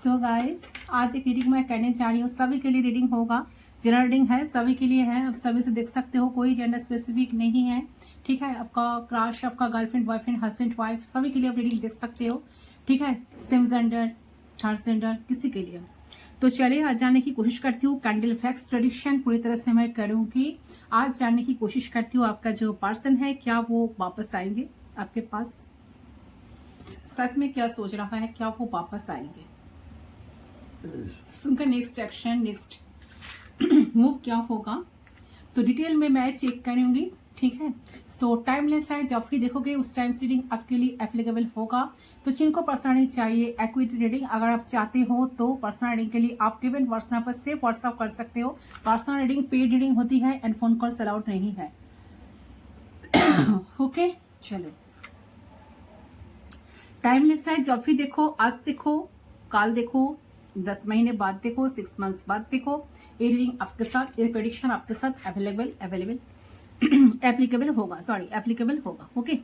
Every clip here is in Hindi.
सो गाइस, आज एक रीडिंग मैं करने जा रही हूँ। सभी के लिए रीडिंग होगा, जनरल रीडिंग है, सभी के लिए है। आप सभी से देख सकते हो, कोई जेंडर स्पेसिफिक नहीं है। ठीक है, आपका क्रश, आपका गर्लफ्रेंड, बॉयफ्रेंड, हस्बैंड, वाइफ, सभी के लिए आप रीडिंग देख सकते हो। ठीक है, सेम जेंडर, थर्ड जेंडर, किसी के लिए। तो चलिए आज जानने की कोशिश करती हूँ। कैंडल फैक्स प्रेडिक्शन पूरी तरह से मैं करूंगी। आज जानने की कोशिश करती हूँ आपका जो पर्सन है, क्या वो वापस आएंगे आपके पास, सच में क्या सोच रहा है, क्या वो वापस आएंगे, उनका नेक्स्ट एक्शन, नेक्स्ट मूव क्या होगा, तो डिटेल में मैं चेक करूंगी। ठीक है, सो टाइमलेस है, जब भी देखोगे उस टाइम रीडिंग आपके लिए एप्लीकेबल होगा। तो जिनको पर्सनल चाहिए एक्विटी रीडिंग, अगर आप चाहते हो तो पर्सनल रीडिंग के लिए आप गिवन व्हाट्सएप पर सिर्फ व्हाट्सएप कर सकते हो। पर्सनल रीडिंग पेड रीडिंग होती है एंड फोन कॉल्स अलाउड नहीं है। ओके, चलो टाइमलेस है, जब भी देखो, आज देखो, कल देखो, 10 महीने बाद देखो, 6 मंथ्स बाद देखो, ये रीडिंग आपके साथ, ये प्रेडिक्शन आपके साथ एप्लीकेबल होगा। ओके,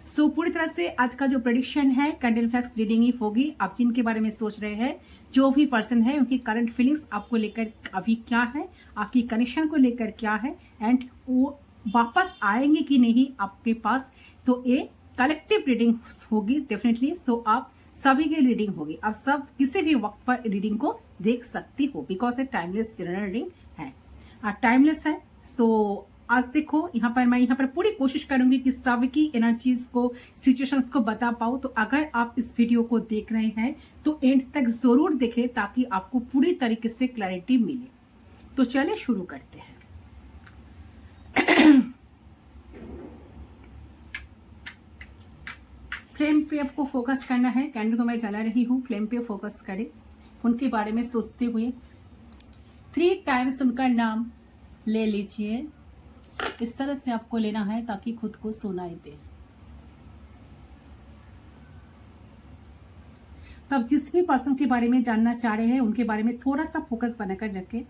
सो पूरी तरह से आज का जो प्रेडिक्शन है कैंडल फैक्स रीडिंग ही होगी। आप जिनके बारे में सोच रहे हैं, जो भी पर्सन है, उनकी करंट फीलिंग्स आपको लेकर अभी क्या है, आपकी कनेक्शन को लेकर क्या है, एंड वो वापस आएंगे कि नहीं आपके पास, तो ये कलेक्टिव रीडिंग होगी डेफिनेटली। सो आप सभी की रीडिंग होगी, आप सब किसी भी वक्त पर रीडिंग को देख सकती हो, बिकॉज ये टाइमलेस जनरल रीडिंग है, टाइमलेस है। सो आज देखो, मैं यहाँ पर पूरी कोशिश करूंगी कि सबकी एनर्जीज को, सिचुएशंस को बता पाऊं। तो अगर आप इस वीडियो को देख रहे हैं तो एंड तक जरूर देखें, ताकि आपको पूरी तरीके से क्लैरिटी मिले। तो चलिए शुरू करते हैं। फ्लेम पे आपको फोकस करना है, कैंडल को मैं जला रही हूँ, फ्लेम पे फोकस करें, उनके बारे में सोचते हुए 3 टाइम्स उनका नाम ले लीजिए। इस तरह से आपको लेना है ताकि खुद को सुनाई दे। तो आप जिस भी पर्सन के बारे में जानना चाह रहे हैं, उनके बारे में थोड़ा सा फोकस बनाकर रखें,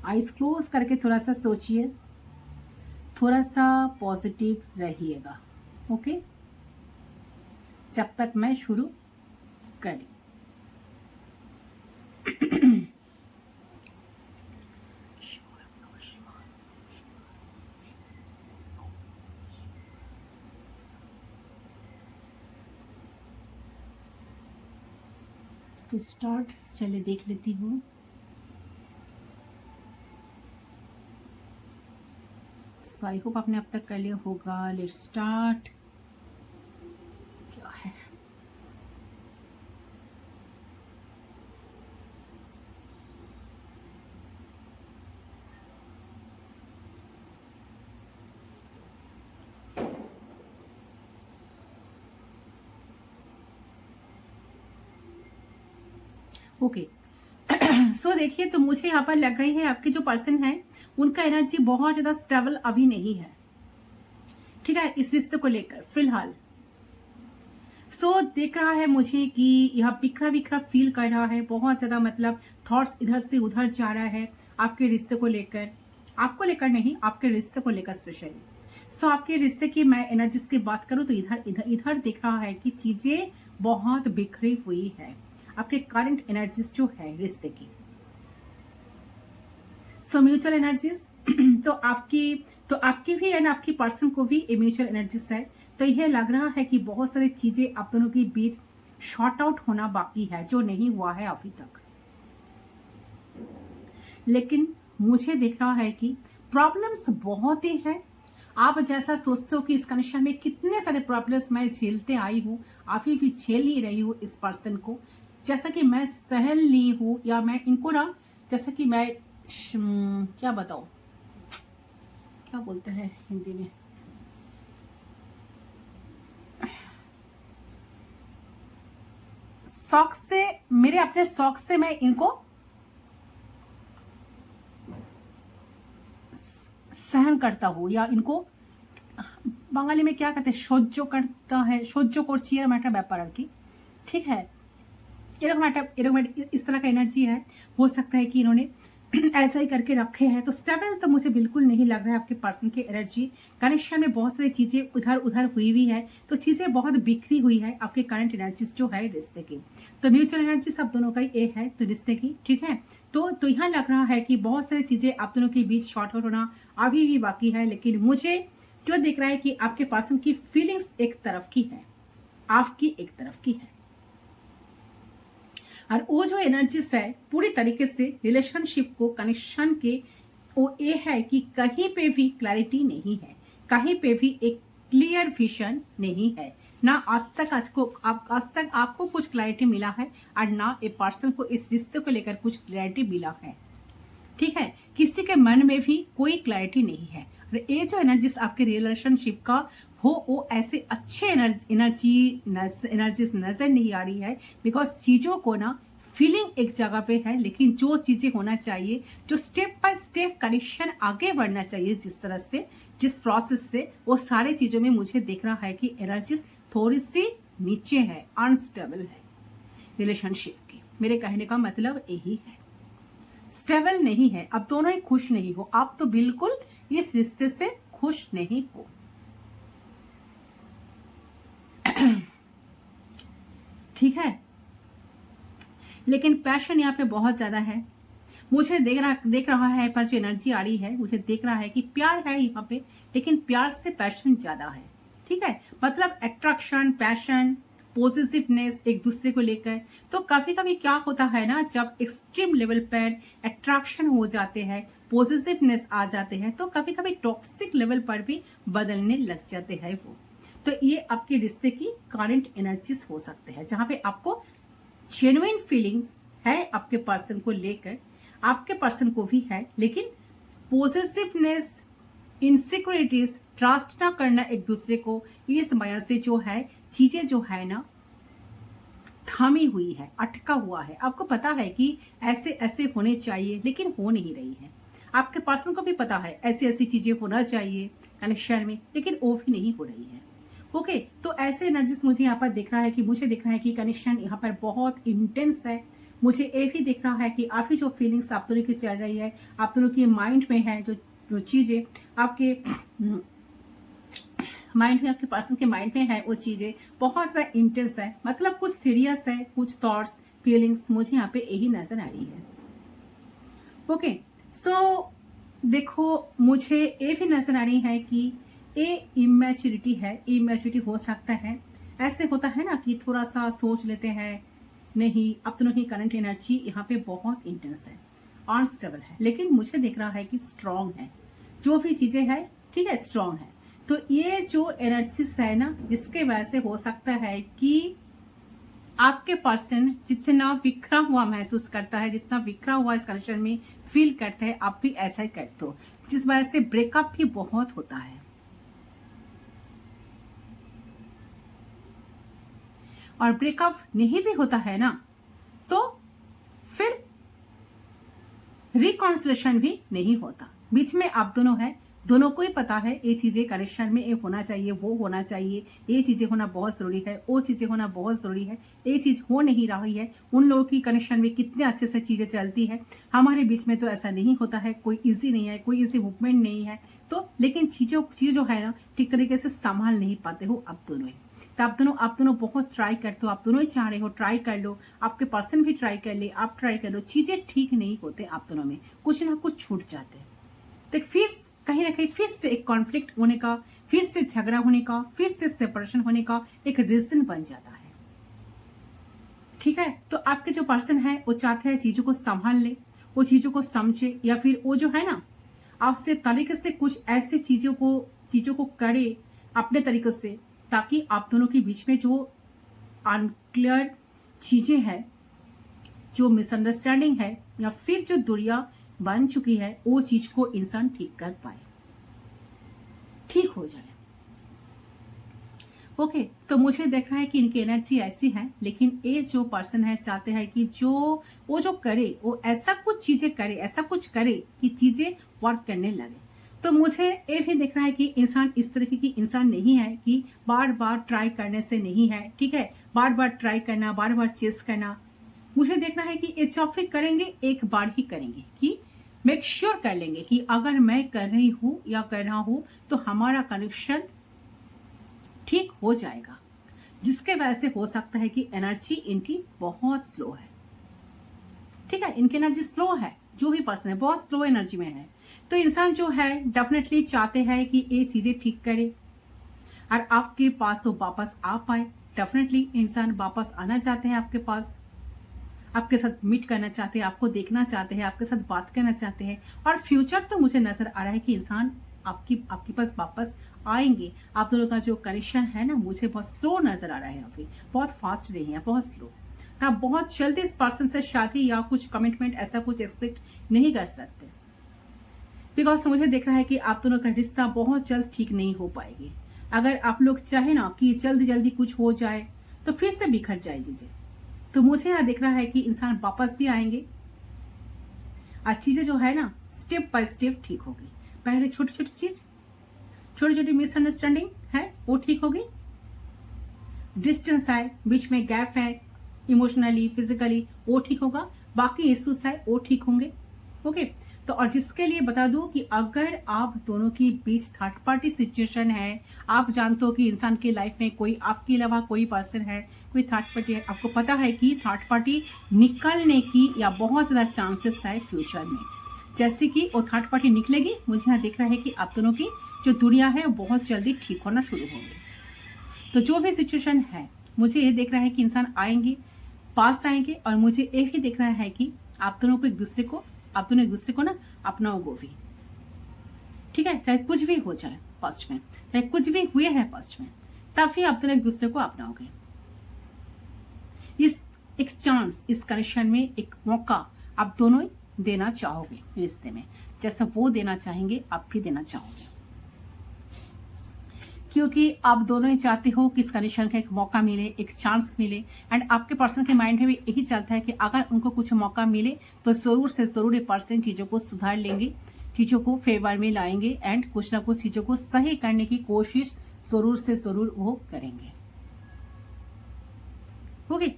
आईज क्लोज करके थोड़ा सा सोचिए, थोड़ा सा पॉजिटिव रहिएगा। ओके, जब तक मैं शुरू करी। तो स्टार्ट, चले देख लेती हूँ। सो आई होप आपने अब तक कर लिया होगा। Let's start. क्या है, ओके। सो देखिए, तो मुझे यहाँ पर लग रही है आपके जो पर्सन है, उनका एनर्जी बहुत ज्यादा स्टेबल अभी नहीं है। ठीक है, इस रिश्ते को लेकर फिलहाल। सो देख रहा है मुझे कि यह बिखरा बिखरा फील कर रहा है, बहुत ज्यादा, मतलब थॉट्स इधर से उधर जा रहा है आपके रिश्ते को लेकर। आपको लेकर नहीं, आपके रिश्ते को लेकर स्पेशली। सो आपके रिश्ते की मैं एनर्जीज की बात करूं तो इधर इधर इधर दिख रहा है कि चीजें बहुत बिखरी हुई है, आपके करंट एनर्जीज जो है रिश्ते की। सो म्यूचुअल एनर्जीज तो आपकी भी एंड आपकी पर्सन को भी ये म्यूचुअल एनर्जीज है। तो यह लग रहा है कि बहुत सारी चीजें आप दोनों के बीच शॉर्ट आउट होना बाकी है, जो नहीं हुआ है अभी तक। लेकिन मुझे दिख रहा है कि प्रॉब्लम्स बहुत ही है। आप जैसा सोचते हो कि इस कनेक्शन में कितने सारे प्रॉब्लम्स मैं झेलते आई हूँ, अभी भी झेल ही रही हूँ इस पर्सन को, जैसा कि मैं सहल ली हूँ, या मैं इनको ना, जैसा कि मैं क्या बताऊं, क्या बोलते हैं हिंदी में, शौक से, मेरे अपने शौक से मैं इनको सहन करता हूँ, या इनको बंगाली में क्या कहते हैं, सह्य करता है, सह्य करছি এরকম একটা ব্যাপার আর কি। ठीक है, इस तरह का एनर्जी है। हो सकता है कि इन्होंने ऐसा ही करके रखे हैं। तो स्टेबल तो मुझे बिल्कुल नहीं लग रहा है। आपके पर्सन की एनर्जी कनेक्शन में बहुत सारी चीजें उधर उधर हुई है, तो चीजें बहुत बिखरी हुई है आपके करंट एनर्जीज जो है रिश्ते की। तो म्यूचुअल एनर्जी सब दोनों का ही ए है तो रिश्ते की, ठीक है। तो यहाँ लग रहा है कि बहुत सारी चीजें आप दोनों के बीच शॉर्ट आउट होना अभी भी बाकी है, लेकिन मुझे जो दिख रहा है कि आपके पर्सन की फीलिंग्स एक तरफ की है, आपकी एक तरफ की है, और वो जो एनर्जीज है पूरी तरीके से रिलेशनशिप को कनेक्शन के वो ये है कि कहीं पे भी क्लैरिटी नहीं है, कहीं पे भी एक क्लियर विजन नहीं है। ना आज तक आपको कुछ क्लैरिटी मिला है और ना ए पर्सन को इस रिश्ते को लेकर कुछ क्लैरिटी मिला है, ठीक है। किसी के मन में भी कोई क्लैरिटी नहीं है। और ये जो एनर्जीज आपके रिलेशनशिप का हो वो ऐसे अच्छे एनर्जीज नजर नहीं आ रही है, बिकॉज चीजों को ना फीलिंग एक जगह पे है, लेकिन जो चीजें होना चाहिए, जो स्टेप बाय स्टेप कनेक्शन आगे बढ़ना चाहिए, जिस तरह से जिस प्रोसेस से, वो सारे चीजों में मुझे दिख रहा है कि एनर्जीज थोड़ी सी नीचे है, अनस्टेबल है रिलेशनशिप की। मेरे कहने का मतलब यही है, स्टेबल नहीं है। अब दोनों ही खुश नहीं हो, आप तो बिल्कुल इस रिश्ते से खुश नहीं हो। ठीक है, लेकिन पैशन यहाँ पे बहुत ज्यादा है। मुझे देख रहा है, पर जो एनर्जी आ रही है मुझे देख रहा है कि प्यार है यहाँ पे, लेकिन प्यार से पैशन ज्यादा है, ठीक है। मतलब अट्रैक्शन, पैशन, पॉजिटिवनेस एक दूसरे को लेकर। तो कभी कभी क्या होता है ना, जब एक्सट्रीम लेवल पर अट्रैक्शन हो जाते हैं, पॉजिटिवनेस आ जाते हैं, तो कभी कभी टॉक्सिक लेवल पर भी बदलने लग जाते हैं वो। तो ये आपके रिश्ते की करंट एनर्जीज हो सकते हैं, जहां पे आपको जेन्युइन फीलिंग्स है आपके पर्सन को लेकर, आपके पर्सन को भी है, लेकिन पॉजिटिवनेस, इनसिक्योरिटीज, ट्रस्ट ना करना एक दूसरे को, इस वजह से जो है चीजें जो है ना थमी हुई है, अटका हुआ है। आपको पता है कि ऐसे ऐसे होने चाहिए, लेकिन हो नहीं रही है। आपके पर्सन को भी पता है ऐसी ऐसी चीजें होना चाहिए कनेक्शन में, लेकिन वो भी नहीं हो रही है। ओके, तो ऐसे एनर्जीज मुझे यहाँ पर दिख रहा है कि कनेक्शन यहाँ पर बहुत इंटेंस है। मुझे ये भी दिख रहा है कि आपकी जो फीलिंग्स आप दोनों की चल रही है, आप दोनों की माइंड में है, जो चीजें आपके माइंड में, आपके पर्सन के माइंड में है, वो चीजें बहुत ज्यादा इंटेंस है। मतलब कुछ सीरियस है, कुछ थॉट्स, फीलिंग्स मुझे यहाँ पे यही नजर आ रही है। ओके, सो देखो, मुझे ये भी नजर आ रही है कि ये इमेच्योरिटी है। इमेच्योरिटी हो सकता है, ऐसे होता है ना कि थोड़ा सा सोच लेते हैं, नहीं। अब दोनों की करंट एनर्जी यहाँ पे बहुत इंटेंस है, अनस्टेबल है, लेकिन मुझे दिख रहा है कि स्ट्रांग है, जो भी चीजें है, ठीक है, स्ट्रांग है। तो ये जो एनर्जीज है ना, जिसके वजह से हो सकता है कि आपके पर्सन जितना बिखरा हुआ महसूस करता है, जितना बिखरा हुआ इस कनेक्शन में फील करते हैं, आप भी ऐसा ही करते हो, जिस वजह से ब्रेकअप भी बहुत होता है। और ब्रेकअप नहीं भी होता है ना, तो फिर रिकॉन्सिलेशन भी नहीं होता। बीच में आप दोनों है, दोनों को ही पता है ये चीजें कनेक्शन में ये होना चाहिए, वो होना चाहिए, ये चीजें होना बहुत जरूरी है, वो चीजें होना बहुत जरूरी है, ये चीज हो नहीं रही है। उन लोगों की कनेक्शन में कितने अच्छे से चीजें चलती है, हमारे बीच में तो ऐसा नहीं होता है, कोई इजी नहीं है, कोई इजी मूवमेंट नहीं है। तो लेकिन चीजों जो है ना, ठीक तरीके से संभाल नहीं पाते हो आप दोनों ही। तो आप दोनों बहुत ट्राई करते हो, आप दोनों ही चाह रहे हो, ट्राई कर लो, आपके पर्सन भी ट्राई कर ले, आप ट्राई कर लो, चीजें ठीक नहीं होते आप दोनों में, कुछ ना कुछ छूट जाते। तो फिर कहीं ना कहीं फिर से एक कॉन्फ्लिक्ट होने का, फिर से झगड़ा होने का, फिर से सेपरेशन होने का एक रीजन बन जाता है, ठीक है। तो आपके जो पर्सन है वो चाहते हैं चीजों को संभाल ले, वो चीजों को समझे, या फिर वो जो है ना आपसे तरीके से कुछ ऐसे चीजों को करे अपने तरीकों से, ताकि आप दोनों के बीच में जो अनक्लियर चीजें हैं, जो मिसअंडरस्टैंडिंग है, या फिर जो दूरियां बन चुकी है, वो चीज को इंसान ठीक कर पाए, ठीक हो जाए। ओके, तो मुझे देख रहा है कि इनकी एनर्जी ऐसी है, लेकिन ये जो पर्सन है चाहते हैं कि वो जो करे, वो ऐसा कुछ चीजें करे, ऐसा कुछ करे कि चीजें वर्क करने लगे। तो मुझे ये भी दिख रहा है कि इंसान इस तरीके की इंसान नहीं है कि बार बार ट्राई करने से नहीं है, ठीक है, बार बार ट्राई करना, बार बार चेस करना। मुझे देखना है कि ये जब भी करेंगे एक बार ही करेंगे, कि मेक श्योर कर लेंगे कि अगर मैं कर रही हूं या कर रहा हूं तो हमारा कनेक्शन ठीक हो जाएगा, जिसके वजह से हो सकता है कि एनर्जी इनकी बहुत स्लो है। ठीक है, इनकी एनर्जी स्लो है, जो भी पर्सन है बहुत स्लो एनर्जी में है। तो इंसान जो है डेफिनेटली चाहते हैं कि ये चीजें ठीक करे और आपके पास तो वापस आ पाए। डेफिनेटली इंसान वापस आना चाहते हैं आपके पास, आपके साथ मीट करना चाहते हैं, आपको देखना चाहते हैं, आपके साथ बात करना चाहते हैं। और फ्यूचर तो मुझे नजर आ रहा है कि इंसान आपके पास वापस आएंगे। आप दोनों का जो कनेक्शन है ना, मुझे बहुत स्लो नजर आ रहा है, अभी बहुत फास्ट नहीं है, बहुत स्लो। आप बहुत जल्दी इस पर्सन से शादी या कुछ कमिटमेंट ऐसा कुछ एक्सपेक्ट नहीं कर सकते, बिकॉज मुझे देख रहा है कि आप दोनों का रिश्ता बहुत जल्द ठीक नहीं हो पाएगी। अगर आप लोग चाहे ना कि जल्दी जल्दी कुछ हो जाए तो फिर से बिखर जाए चीजें। तो मुझे यहाँ दिख रहा है कि इंसान वापस भी आएंगे और चीजें जो है ना स्टेप बाय स्टेप ठीक होगी। पहले छोटी छोटी चीज, छोटी छोटी मिसअंडरस्टैंडिंग है वो ठीक होगी, डिस्टेंस है, बीच में गैप है इमोशनली फिजिकली वो ठीक होगा, बाकी इश्यूज है वो ठीक होंगे। ओके, तो और जिसके लिए बता दूं कि अगर आप दोनों के बीच थर्ड पार्टी सिचुएशन है, आप जानते हो कि इंसान की लाइफ में कोई आपके अलावा कोई पर्सन है, कोई थर्ड पार्टी है, आपको पता है कि थर्ड पार्टी निकलने की या बहुत ज्यादा चांसेस है फ्यूचर में। जैसे कि वो थर्ड पार्टी निकलेगी, मुझे यहाँ दिख रहा है कि आप दोनों की जो दुनिया है वो बहुत जल्दी ठीक होना शुरू होगी। तो जो भी सिचुएशन है, मुझे ये देख रहा है कि इंसान आएंगे, पास आएंगे, और मुझे ये भी देख रहा है कि आप दोनों को एक दूसरे को ना अपनाओगे भी। ठीक है, चाहे कुछ भी हो जाए पास्ट में, चाहे कुछ भी हुए हैं पास्ट में, तब भी आप दोनों एक दूसरे को अपनाओगे। इस एक चांस, इस कनेक्शन में एक मौका आप दोनों देना चाहोगे रिश्ते में, जैसा वो देना चाहेंगे आप भी देना चाहोगे, क्योंकि आप दोनों ही चाहते हो कि इस कनेक्शन का एक मौका मिले, एक चांस मिले। एंड आपके पर्सन के माइंड में भी यही चलता है कि अगर उनको कुछ मौका मिले तो जरूर से जरूर ये पर्सन चीजों को सुधार लेंगे, चीजों को फेवर में लाएंगे एंड कुछ ना कुछ चीजों को सही करने की कोशिश जरूर से जरूर वो करेंगे। ओके,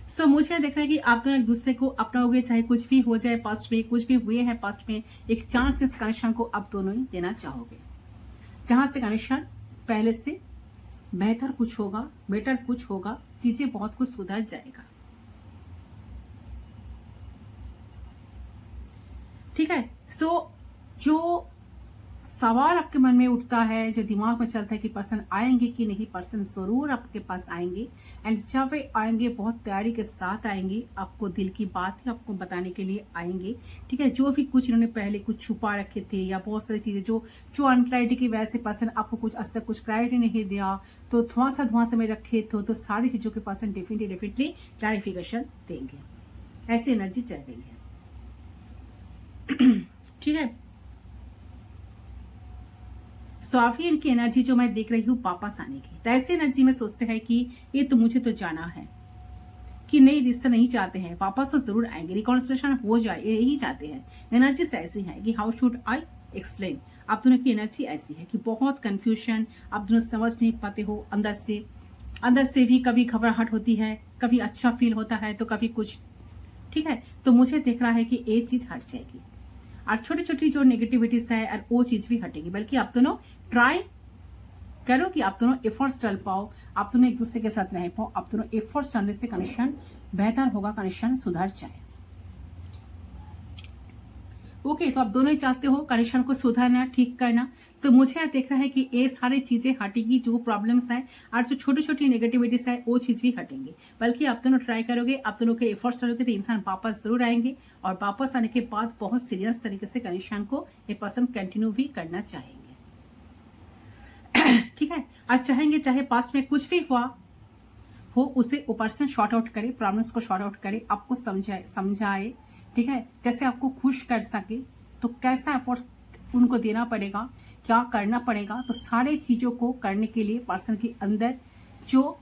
सो मुझे देख रहा है कि आप दोनों एक दूसरे को अपनाओगे, चाहे कुछ भी हो जाए पास्ट में, कुछ भी हुए हैं पास्ट में, एक चांस इस कनेक्शन को आप दोनों ही देना चाहोगे, जहां से कनेक्शन पहले से बेहतर कुछ होगा, चीजें बहुत कुछ सुधर जाएगा। ठीक है, सो जो सवाल आपके मन में उठता है, जो दिमाग में चलता है कि पर्सन आएंगे कि नहीं, पर्सन जरूर आपके पास आएंगे। एंड जब वे आएंगे बहुत तैयारी के साथ आएंगे, आपको दिल की बात ही आपको बताने के लिए आएंगे। ठीक है, जो भी कुछ इन्होंने पहले कुछ छुपा रखे थे या बहुत सारी चीजें जो अनक्लैरिटी की वजह से पर्सन आपको कुछ आज तक कुछ क्लैरिटी नहीं दिया, तो धुआंसा में रखे थे, तो सारी चीजों के पर्सन डेफिनेटली क्लैरिफिकेशन देंगे। ऐसी एनर्जी चल रही है। ठीक है, सो अभी इनकी एनर्जी जो मैं देख रही हूँ वापस आने की, तो ऐसी एनर्जी में सोचते हैं कि ये तो मुझे तो जाना है, कि नई रिश्ता नहीं चाहते हैं, वापस तो जरूर आएंगे, रिकॉन्सिलेशन हो जाए यही चाहते हैं। एनर्जी से ऐसी है कि हाउ शुड आई एक्सप्लेन, आप दोनों की एनर्जी ऐसी है कि बहुत कंफ्यूजन, आप दोनों समझ नहीं पाते हो, अंदर से भी कभी घबराहट होती है, कभी अच्छा फील होता है तो कभी कुछ। ठीक है, तो मुझे देख रहा है कि ये चीज हट जाएगी और छोटी छोटी जो नेगेटिविटीज है और वो चीज भी हटेगी। बल्कि आप दोनों ट्राई करो कि आप दोनों एफर्ट्स डाल पाओ, आप दोनों एक दूसरे के साथ रह पाओ, आप दोनों एफर्ट्स डालने से कनेक्शन बेहतर होगा, कनेक्शन सुधर जाए। ओके, तो आप दोनों ही चाहते हो कनेक्शन को सुधारना, ठीक करना। तो मुझे यहाँ देख रहा है कि ये सारी चीजें हटेगी, जो प्रॉब्लम्स है और जो छोटी छोटी नेगेटिविटीज है वो चीज भी हटेंगी। बल्कि आप दोनों ट्राई करोगे, आप दोनों के एफर्ट्स डालोगे, तो इंसान वापस जरूर आएंगे और वापस आने के बाद बहुत सीरियस तरीके से कनेक्शन को ये पर्सन कंटिन्यू भी करना चाहेंगे। ठीक है, आज चाहेंगे चाहे पास्ट में कुछ भी हुआ हो उसे वो पर्सन शॉर्ट आउट करे, प्रॉब्लम्स को शॉर्ट आउट करे, आपको समझाए। ठीक है, जैसे आपको खुश कर सके, तो कैसा एफर्ट उनको देना पड़ेगा, क्या करना पड़ेगा, तो सारे चीजों को करने के लिए पर्सन के अंदर जो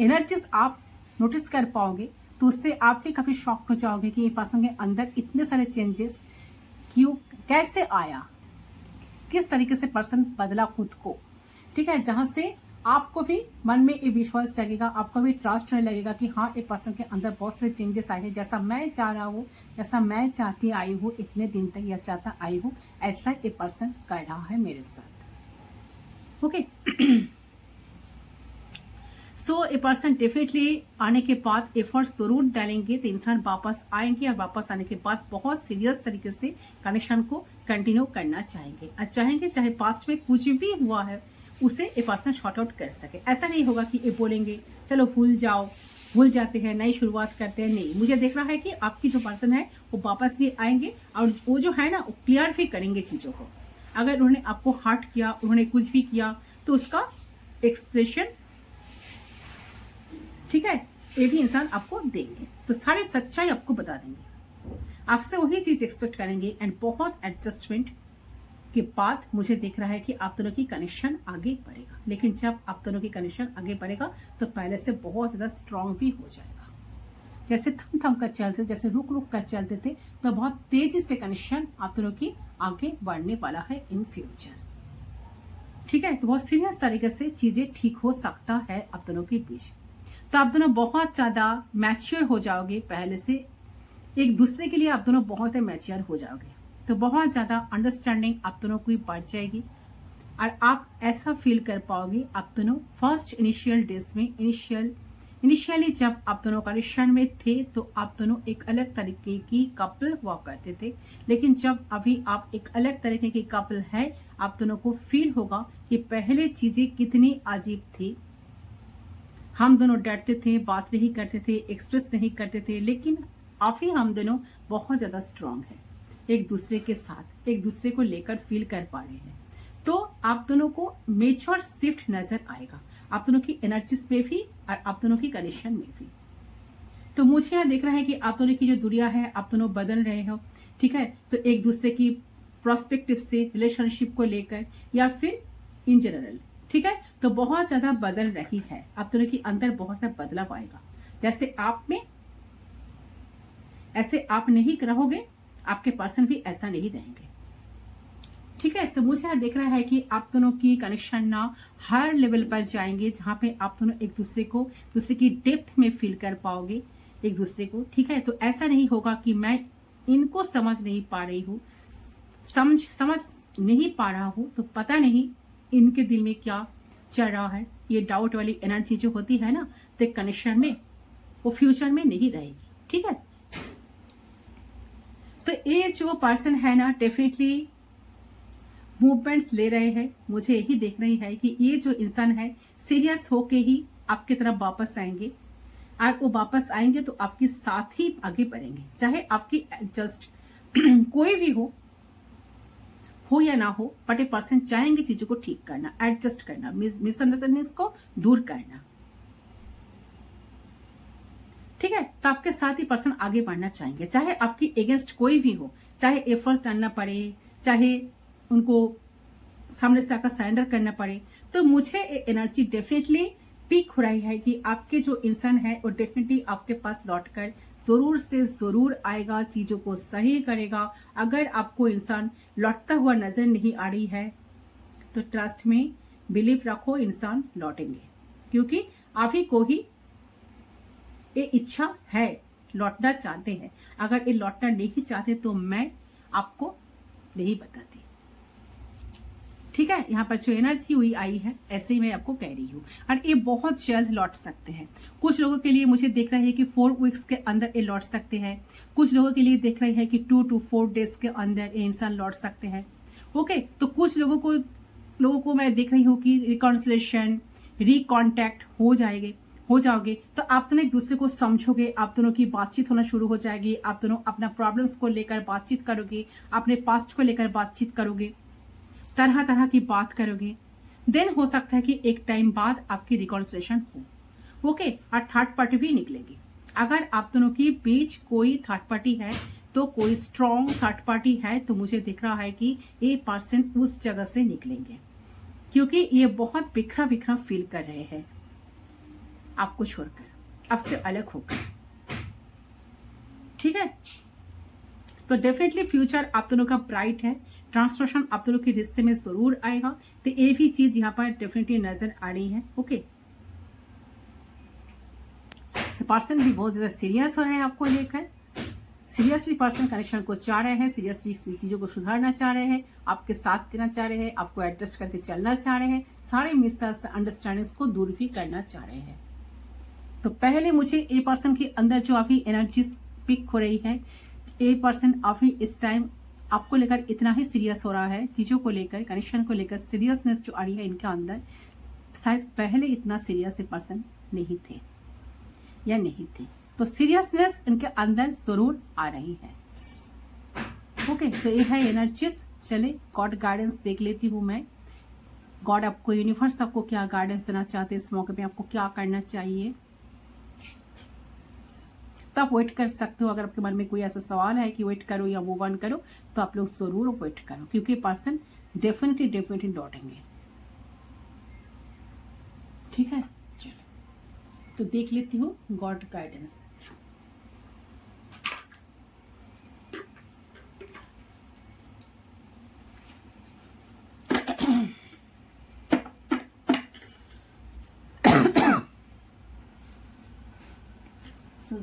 एनर्जीज आप नोटिस कर पाओगे, तो उससे आप भी काफी शॉक हो जाओगे कि ये पर्सन के अंदर इतने सारे चेंजेस क्यों, कैसे आया, किस तरीके से पर्सन बदला खुद को। ठीक है, जहां से आपको भी मन में ये विश्वास जगेगा, आपको भी ट्रस्ट होने लगेगा कि हाँ, ये पर्सन के अंदर बहुत सारे चेंजेस आए हैं, जैसा मैं चाह रहा हूँ, जैसा मैं चाहती आई हूँ, इतने दिन तक या चाहता आई हूँ, ऐसा ये पर्सन कर रहा है मेरे साथ। Okay so a person definitely आने के बाद एफर्ट जरूर डालेंगे तो इंसान वापस आएंगे, और वापस आने के बाद बहुत सीरियस तरीके से कनेक्शन को कंटिन्यू करना चाहेंगे, और चाहेंगे चाहे पास्ट में कुछ भी हुआ है उसे ए पर्सन शॉर्ट आउट कर सके। ऐसा नहीं होगा कि ये बोलेंगे चलो भूल जाओ, भूल जाते हैं, नई शुरुआत करते हैं, नहीं। मुझे देख रहा है कि आपकी जो पर्सन है वो वापस भी आएंगे, और वो जो है ना वो क्लियर भी करेंगे चीजों को। अगर उन्होंने आपको हर्ट किया, उन्होंने कुछ भी किया, तो उसका एक्सप्रेशन, ठीक है, ये भी इंसान आपको देंगे, तो सारी सच्चाई आपको बता देंगे, आपसे वही चीज एक्सपेक्ट करेंगे। एंड बहुत एडजस्टमेंट के बाद मुझे दिख रहा है कि आप दोनों की कनेक्शन आगे बढ़ेगा, लेकिन जब आप दोनों की कनेक्शन आगे बढ़ेगा तो पहले से बहुत ज्यादा स्ट्रांग भी हो जाएगा। जैसे थम थम कर चलते, जैसे रुक रुक कर चलते थे, तो बहुत तेजी से कनेक्शन आप दोनों की आगे बढ़ने वाला है इन फ्यूचर। ठीक है, तो बहुत सीरियस तरीके से चीजें ठीक हो सकता है आप दोनों के बीच। तो आप दोनों बहुत ज्यादा मैच्योर हो जाओगे, पहले से एक दूसरे के लिए आप दोनों बहुत मैच्योर हो जाओगे, तो बहुत ज्यादा अंडरस्टैंडिंग आप दोनों की बढ़ जाएगी, और आप ऐसा फील कर पाओगे आप दोनों फर्स्ट इनिशियल डेज में, इनिशियली जब आप दोनों कनेक्शन में थे तो आप दोनों एक अलग तरीके की कपल हुआ करते थे, लेकिन जब अभी आप एक अलग तरीके की कपल है, आप दोनों को फील होगा कि पहले चीजें कितनी अजीब थी। हम दोनों डरते थे, बात नहीं करते थे, एक्सप्रेस नहीं करते थे, लेकिन अभी हम दोनों बहुत ज्यादा स्ट्रांग है, एक दूसरे के साथ एक दूसरे को लेकर फील कर पा रहे हैं। तो आप दोनों को मेच्योर शिफ्ट नजर आएगा, आप दोनों की एनर्जीज में भी और आप दोनों की कनेक्शन में भी। तो मुझे यहाँ देख रहा है कि आप दोनों की जो दुनिया है आप दोनों बदल रहे हो, ठीक है। तो एक दूसरे की प्रोस्पेक्टिव से रिलेशनशिप को लेकर या फिर इन जनरल, ठीक है, तो बहुत ज्यादा बदल रही है, आप दोनों के अंदर बहुत ज्यादा बदलाव आएगा। जैसे आप में ऐसे आप नहीं रहोगे, आपके पर्सन भी ऐसा नहीं रहेंगे, ठीक है। तो मुझे यहाँ देख रहा है कि आप दोनों की कनेक्शन ना हर लेवल पर जाएंगे, जहां पे आप दोनों एक दूसरे को, दूसरे की डेप्थ में फील कर पाओगे एक दूसरे को, ठीक है। तो ऐसा नहीं होगा कि मैं इनको समझ नहीं पा रही हूँ, समझ नहीं पा रहा हूँ, तो पता नहीं इनके दिल में क्या चल रहा है। ये डाउट वाली एनर्जी जो होती है ना, तो कनेक्शन में वो फ्यूचर में नहीं रहेगी, ठीक है। तो ये जो पर्सन है ना, डेफिनेटली मूवमेंट्स ले रहे हैं, मुझे यही देख रही है कि ये जो इंसान है सीरियस होके ही आपकी तरफ वापस आएंगे, और वो वापस आएंगे तो आपके साथ ही आगे बढ़ेंगे, चाहे आपकी जस्ट कोई भी हो या ना हो, बट ये पर्सन चाहेंगे चीजों को ठीक करना, एडजस्ट करना, मिसअंडरस्टैंडिंग्स को दूर करना, ठीक है। तो आपके साथ ही पर्सन आगे बढ़ना चाहेंगे, चाहे आपकी अगेंस्ट कोई भी हो, चाहे एफर्ट्स डालना पड़े, चाहे उनको सामने से आकर सरेंडर करना पड़े। तो मुझे एनर्जी डेफिनेटली पीक हो रही है कि आपके जो इंसान है वो डेफिनेटली आपके पास लौटकर जरूर से जरूर आएगा, चीजों को सही करेगा। अगर आपको इंसान लौटता हुआ नजर नहीं आ रही है तो ट्रस्ट में बिलीव रखो, इंसान लौटेंगे, क्योंकि आप ही को ही ये इच्छा है, लौटना चाहते हैं। अगर ये लौटना नहीं चाहते तो मैं आपको नहीं बताती, ठीक है। यहाँ पर जो एनर्जी हुई आई है ऐसे ही मैं आपको कह रही हूँ, और ये बहुत जल्द लौट सकते हैं। कुछ लोगों के लिए मुझे देख रहा है कि 4 वीक्स के अंदर ये लौट सकते हैं, कुछ लोगों के लिए देख रहे हैं कि 2 to 4 डेज के अंदर ये इंसान लौट सकते हैं, ओके। तो कुछ लोगों को मैं देख रही हूँ कि रिकॉन्सिलेशन, रिकॉन्टैक्ट हो जाओगे, तो आप दोनों एक दूसरे को समझोगे, आप दोनों की बातचीत होना शुरू हो जाएगी, आप दोनों अपना प्रॉब्लम्स को लेकर बातचीत करोगे, अपने पास्ट को लेकर बातचीत करोगे, तरह तरह की बात करोगे। देन हो सकता है कि एक टाइम बाद आपकी रिकॉन्सिलेशन हो, ओके। और थर्ड पार्टी भी निकलेगी। अगर आप दोनों के बीच कोई थर्ड पार्टी है, तो कोई स्ट्रॉन्ग थर्ड पार्टी है, तो मुझे दिख रहा है कि ये पर्सन उस जगह से निकलेंगे, क्योंकि ये बहुत बिखरा बिखरा फील कर रहे हैं आपको छोड़कर, आपसे अलग होकर, ठीक है। तो डेफिनेटली फ्यूचर आप दोनों का ब्राइट है, ट्रांसफॉर्मेशन आप दोनों के रिश्ते में जरूर आएगा। तो ये भी चीज यहाँ पर डेफिनेटली नजर आ रही है। ओके, पर्सन भी बहुत ज्यादा सीरियस हो रहे हैं आपको लेकर। सीरियसली पर्सन कनेक्शन को चाह रहे हैं, सीरियसली चीजों को सुधारना चाह रहे हैं, आपके साथ देना चाह रहे हैं, आपको एडजस्ट करके चलना चाह रहे हैं, सारे मिसअंडरस्टैंडिंग्स को दूर भी करना चाह रहे हैं। तो पहले मुझे ए पर्सन के अंदर जो अभी एनर्जी पिक हो रही है, ए पर्सन अभी इस टाइम आपको लेकर इतना ही सीरियस हो रहा है, चीजों को लेकर, कनेक्शन को लेकर सीरियसनेस जो आ रही है इनके अंदर, शायद पहले इतना सीरियस ए पर्सन नहीं थे या नहीं थे। तो सीरियसनेस इनके अंदर जरूर आ रही है। ओके, तो ये है एनर्जीज। चले गॉड गाइडेंस देख लेती हूँ मैं। गॉड आपको, यूनिवर्स आपको क्या गाइडेंस देना चाहते हैं इस मौके पे, आपको क्या करना चाहिए। तो आप वेट कर सकते हो। अगर आपके मन में कोई ऐसा सवाल है कि वेट करो या मूव ऑन करो, तो आप लोग जरूर वेट करो, क्योंकि पर्सन डेफिनेटली लौटेंगे। ठीक है, चलो तो देख लेती हूँ गॉड गाइडेंस।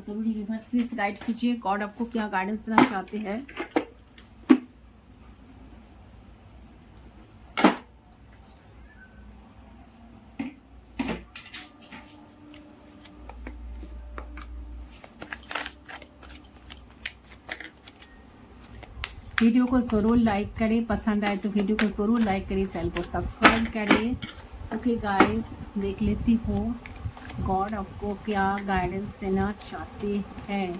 जरूर यूनिवर्स प्लीज गाइड कीजिए, गॉड आपको क्या गाइडेंस देना चाहते हैं। वीडियो को जरूर लाइक करें, पसंद आए तो वीडियो को जरूर लाइक करें, चैनल को सब्सक्राइब करें। ओके गाइस, देख लेती हूँ गॉड आपको क्या गाइडेंस देना चाहते हैं।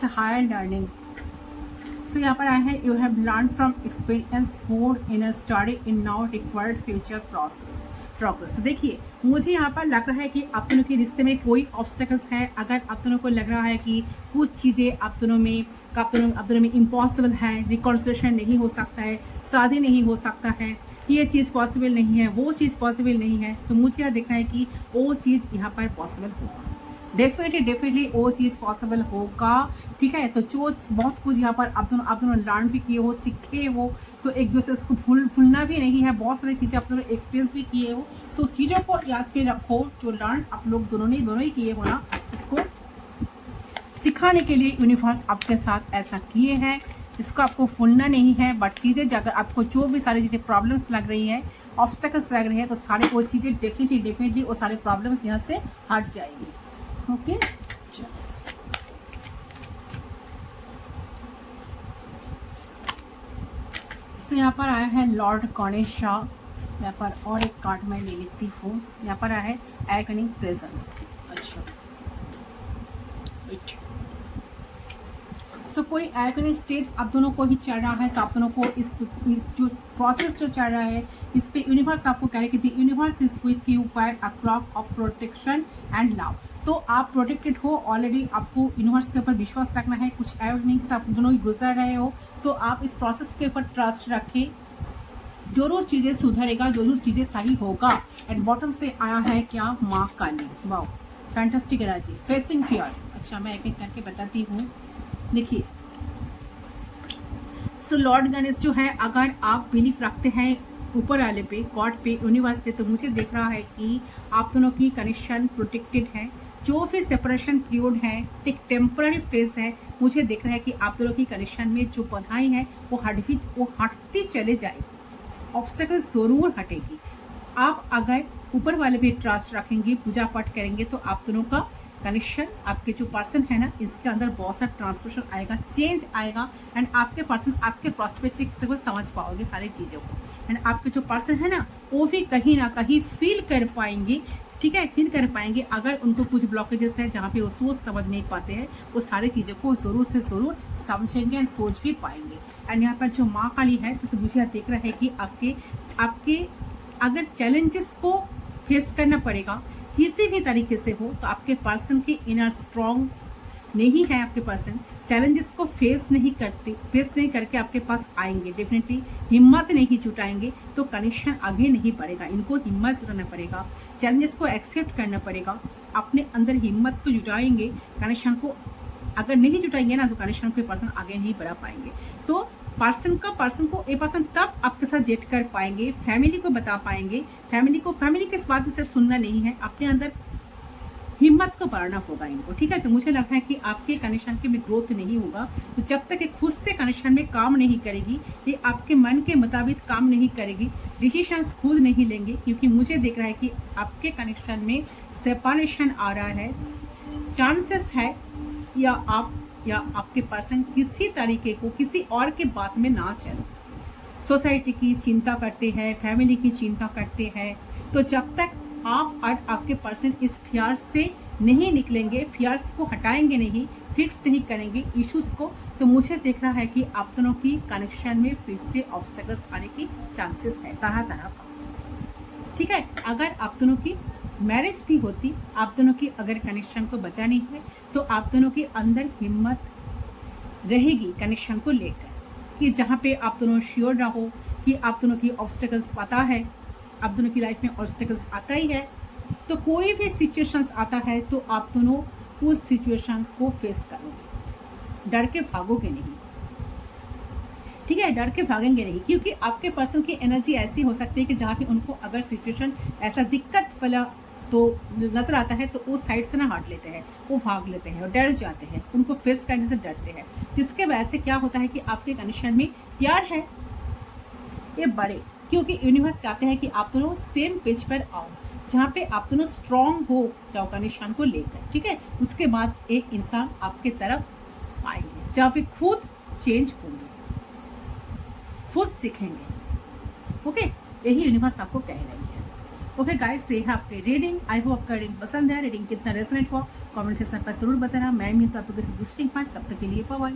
Higher learning. सो यहाँ पर आया है, you have learn from experience more in a study in now required future progress. देखिए, मुझे यहाँ पर लग रहा है कि आप दोनों के रिश्ते में कोई ऑब्स्टेकल्स है। अगर आप दोनों को लग रहा है कि कुछ चीज़ें आप दोनों में इम्पॉसिबल है, रिकॉन्सिलेशन नहीं हो सकता है, शादी नहीं हो सकता है, ये चीज़ पॉसिबल नहीं है, वो चीज़ पॉसिबल नहीं है, तो मुझे यह देखना है कि वो चीज़ यहाँ पर पॉसिबल होगा। डेफिनेटली वो चीज़ पॉसिबल होगा। ठीक है, तो जो बहुत कुछ यहाँ पर आप दोनों लर्न भी किए हो, सीखे हो, तो एक दूसरे उसको भूलना भी नहीं है। बहुत सारी चीज़ें आप दोनों एक्सपीरियंस भी किए हो, तो चीज़ों को याद पे रखो। जो लर्न आप लोग दोनों ही किए हो ना, उसको सिखाने के लिए यूनिवर्स आपके साथ ऐसा किए हैं। इसको आपको भूलना नहीं है। बट चीज़ें अगर आपको जो भी सारी चीज़ें प्रॉब्लम्स लग रही है, ऑब्स्टेकल्स लग रही है, तो सारी वो चीज़ें डेफिनेटली वो सारे प्रॉब्लम्स यहाँ से हट जाएंगी। ओके, सो यहाँ पर आया है लॉर्ड गणेश। यहाँ पर और एक कार्ड मैं ले लेती हूँ। यहाँ पर आया है एगनिंग प्रेजेंस। अच्छा, सो कोई एगनिंग स्टेज आप दोनों को ही चल रहा है, तो आप दोनों को इस जो प्रोसेस जो चल रहा है, इस पे यूनिवर्स आपको कह रहे कि the universe is with you fire a clock of protection and love. तो आप प्रोटेक्टेड हो ऑलरेडी। आपको यूनिवर्स के ऊपर विश्वास रखना है। कुछ एवनिंग्स आप दोनों ही गुजर रहे हो, तो आप इस प्रोसेस के ऊपर ट्रस्ट रखें। जरूर चीज़ें सुधरेगा, जरूर चीज़ें सही होगा। एंड बॉटम से आया है क्या, Maa Kali. Wow, fantastic energy, facing fear. अच्छा, मैं एक एक करके बताती हूँ। देखिए, सो लॉर्ड गणेश जो है, अगर आप बिलीफ रखते हैं ऊपर वाले पे, गॉड पे, यूनिवर्स पे, तो मुझे देख रहा है कि आप दोनों की कनेक्शन प्रोटेक्टेड है। जो भी सेपरेशन पीरियड है, एक टेम्पररी फेज है। मुझे देख रहा है कि आप दोनों की कनेक्शन में जो बधाई है वो हटती चले जाएगी। ऑब्स्टेकल जरूर हटेगी। आप अगर ऊपर वाले पे ट्रस्ट रखेंगे, पूजा पाठ करेंगे, तो आप दोनों का कनेक्शन, आपके जो पर्सन है ना, इसके अंदर बहुत सारा ट्रांसफॉर्मेशन आएगा, चेंज आएगा। एंड आपके पर्सन आपके पर्सपेक्टिव से वो समझ पाओगे सारी चीज़ों को। एंड आपके जो पर्सन है ना, वो भी कहीं ना कहीं फील कर पाएंगे। ठीक है, फील कर पाएंगे। अगर उनको कुछ ब्लॉकेजेस है जहाँ पे वो सोच समझ नहीं पाते हैं, वो सारी चीज़ों को जरूर से जरूर समझेंगे एंड सोच भी पाएंगे। एंड यहाँ पर जो माँ काली है, तो मुझे देख रहा है कि आपके अगर चैलेंजेस को फेस करना पड़ेगा किसी भी तरीके से हो, तो आपके पर्सन के इनर स्ट्रॉन्ग नहीं है आपके पर्सन, चैलेंजेस को फेस नहीं करके आपके पास आएंगे, डेफिनेटली हिम्मत नहीं जुटाएंगे तो कनेक्शन आगे नहीं बढ़ेगा। इनको हिम्मत जुटाना पड़ेगा, चैलेंजेस को एक्सेप्ट करना पड़ेगा, अपने अंदर हिम्मत को जुटाएंगे। कनेक्शन को अगर नहीं जुटाएंगे ना तो कनेक्शन कोई पर्सन आगे नहीं बढ़ा पाएंगे। तो पर्सन को ये पर्सन तब आपके साथ डेट कर पाएंगे, फैमिली को बता पाएंगे। फैमिली के इस बात सिर्फ सुनना नहीं है, अपने अंदर हिम्मत को बढ़ाना होगा इनको, ठीक है। तो मुझे लगता है कि आपके कनेक्शन के में ग्रोथ नहीं होगा तो जब तक ये खुद से कनेक्शन में काम नहीं करेगी, ये आपके मन के मुताबिक काम नहीं करेगी, डिसीजंस खुद नहीं लेंगे, क्योंकि मुझे दिख रहा है कि आपके कनेक्शन में सेपरेशन आ रहा है। चांसेस है या आपके पर्सन किसी तरीके को किसी और के बात में ना चले, सोसाइटी की चिंता करते हैं, फैमिली की चिंता करते हैं। तो जब तक आप और आपके पर्सन इस फियर से नहीं निकलेंगे, फियर्स को हटाएंगे नहीं, फिक्स नहीं करेंगे इश्यूज को, तो मुझे दिख रहा है कि आप दोनों की कनेक्शन में फिर से ऑब्स्टेकल्स आने की चांसेस है तरह तरह का, ठीक है। अगर आप दोनों की मैरिज भी होती, आप दोनों की अगर कनेक्शन को बचानी है तो आप दोनों के अंदर हिम्मत रहेगी कनेक्शन को लेकर, कि जहाँ पे आप दोनों श्योर रहो कि आप दोनों की ऑब्स्टेकल्स पता है, आप दोनों की लाइफ में ऑब्स्टेकल्स आता ही है, तो कोई भी सिचुएशंस आता है तो आप दोनों उस सिचुएशंस को फेस करोगे, डर के भागोगे नहीं, ठीक है। डर के भागेंगे नहीं, क्योंकि आपके पर्सन की एनर्जी ऐसी हो सकती है कि जहाँ पे उनको अगर सिचुएशन ऐसा दिक्कत वाला तो नजर आता है तो वो साइड से ना हट लेते हैं, वो भाग लेते हैं और डर जाते हैं, उनको फेस करने से डरते हैं। जिसके वजह से क्या होता है कि आपके कनेक्शन में प्यार है ये बढ़े, क्योंकि यूनिवर्स चाहते हैं कि आप दोनों सेम पेज पर आओ, जहाँ पे आप दोनों स्ट्रांग हो जाओ कनेक्शन को लेकर, ठीक है। उसके बाद एक इंसान आपके तरफ आएंगे, जहाँ पे खुद चेंज होंगे, खुद सीखेंगे, ओके। यही यूनिवर्स आपको कह रही है। ओके गाइस, ये है आपकी रीडिंग। आई होप आपका रीडिंग पसंद है, रीडिंग कितना रेजोनेट हुआ कमेंट सेक्शन पर जरूर बताना। मैं मिलता हूं आपको किसी दूसरी पार्ट, तब तक के लिए बाय बाय।